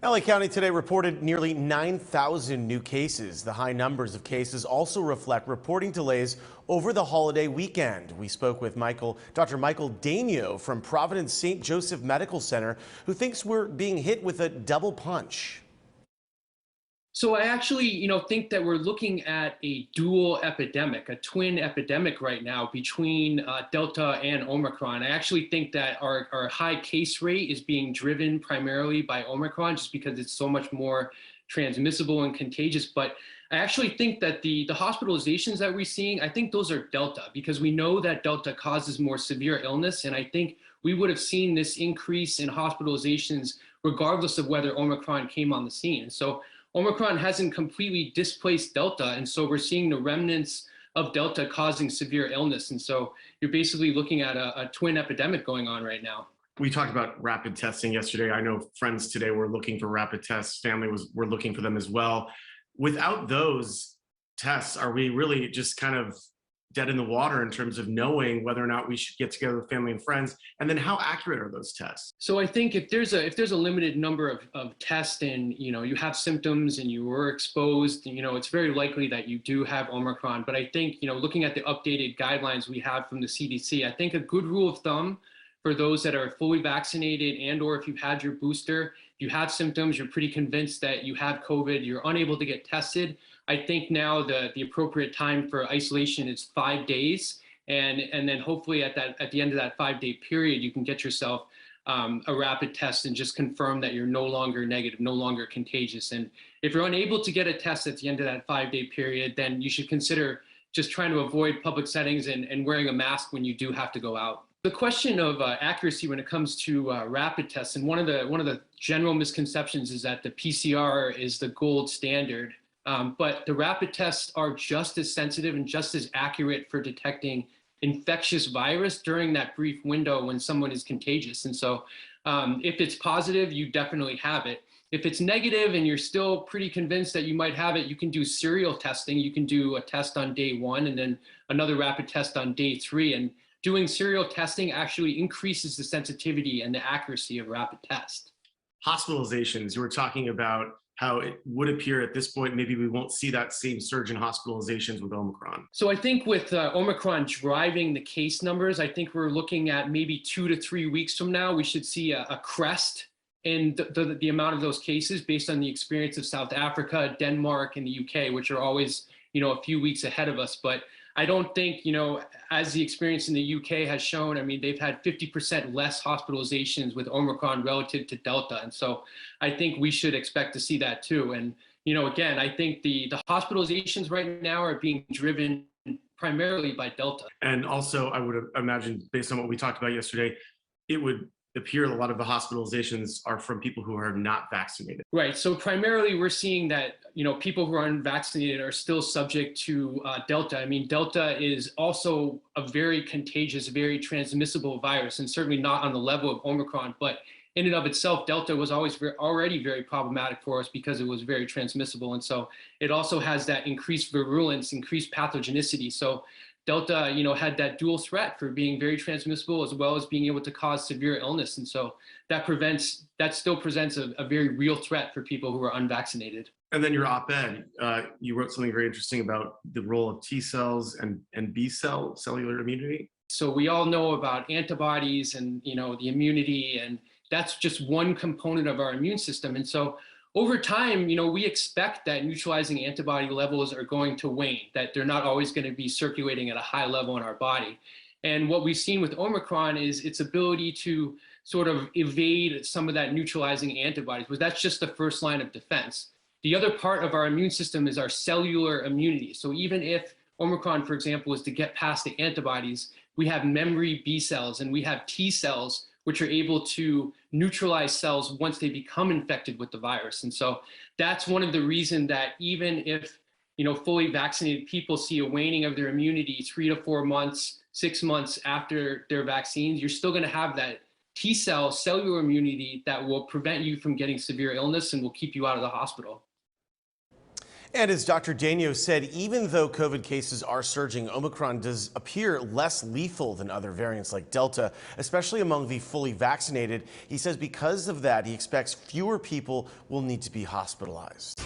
LA County today reported nearly 9,000 new cases. The high numbers of cases also reflect reporting delays over the holiday weekend. We spoke with Dr. Michael Daigneault from Providence St. Joseph Medical Center, who thinks we're being hit with a double punch. So I actually, think that we're looking at a dual epidemic, a twin epidemic right now between Delta and Omicron. I actually think that our high case rate is being driven primarily by Omicron just because it's so much more transmissible and contagious. But I actually think that the hospitalizations that we're seeing, I think those are Delta because we know that Delta causes more severe illness. And I think we would have seen this increase in hospitalizations regardless of whether Omicron came on the scene. So Omicron hasn't completely displaced Delta, and so we're seeing the remnants of Delta causing severe illness. And so you're basically looking at a twin epidemic going on right now. We talked about rapid testing yesterday. I know friends today were looking for rapid tests. Were looking for them as well. Without those tests, are we really just kind of dead in the water in terms of knowing whether or not we should get together with family and friends? And then how accurate are those tests? So I think if there's a limited number of tests and you have symptoms and you were exposed, it's very likely that you do have Omicron. But I think looking at the updated guidelines we have from the CDC, I think a good rule of thumb for those that are fully vaccinated and or if you've had your booster, if you have symptoms, you're pretty convinced that you have COVID, you're unable to get tested. I think now the appropriate time for isolation is 5 days. And then hopefully at the end of that 5-day period, you can get yourself a rapid test and just confirm that you're no longer negative, no longer contagious. And if you're unable to get a test at the end of that 5-day period, then you should consider just trying to avoid public settings and wearing a mask when you do have to go out. The question of accuracy when it comes to rapid tests, and one of the general misconceptions is that the PCR is the gold standard. But the rapid tests are just as sensitive and just as accurate for detecting infectious virus during that brief window when someone is contagious. And so if it's positive, you definitely have it. If it's negative and you're still pretty convinced that you might have it, you can do serial testing. You can do a test on day 1 and then another rapid test on day 3. And doing serial testing actually increases the sensitivity and the accuracy of rapid tests. Hospitalizations, you were talking about how it would appear at this point, maybe we won't see that same surge in hospitalizations with Omicron. So I think with Omicron driving the case numbers, I think we're looking at maybe 2 to 3 weeks from now, we should see a crest in the amount of those cases based on the experience of South Africa, Denmark, and the UK, which are always, a few weeks ahead of us. But I don't think, as the experience in the UK has shown, they've had 50% less hospitalizations with Omicron relative to Delta. And so I think we should expect to see that too. And, again, I think the hospitalizations right now are being driven primarily by Delta. And also, I would imagine, based on what we talked about yesterday, it would appear a lot of the hospitalizations are from people who are not vaccinated. Right. So primarily we're seeing that, people who are unvaccinated are still subject to Delta. Delta is also a very contagious, very transmissible virus, and certainly not on the level of Omicron. But in and of itself, Delta was already very problematic for us because it was very transmissible. And so it also has that increased virulence, increased pathogenicity. So Delta, had that dual threat for being very transmissible as well as being able to cause severe illness. And so that still presents a very real threat for people who are unvaccinated. And then your op-ed, you wrote something very interesting about the role of T cells and B cellular immunity. So we all know about antibodies and, the immunity, and that's just one component of our immune system. And so over time, we expect that neutralizing antibody levels are going to wane, that they're not always going to be circulating at a high level in our body. And what we've seen with Omicron is its ability to sort of evade some of that neutralizing antibodies, but that's just the first line of defense. The other part of our immune system is our cellular immunity. So even if Omicron, for example, is to get past the antibodies, we have memory B cells and we have T cells, which are able to neutralize cells once they become infected with the virus. And so that's one of the reasons that even if, fully vaccinated people see a waning of their immunity 3 to 4 months, 6 months after their vaccines, you're still gonna have that T cell cellular immunity that will prevent you from getting severe illness and will keep you out of the hospital. And as Dr. Daigneault said, even though COVID cases are surging, Omicron does appear less lethal than other variants like Delta, especially among the fully vaccinated. He says because of that, he expects fewer people will need to be hospitalized.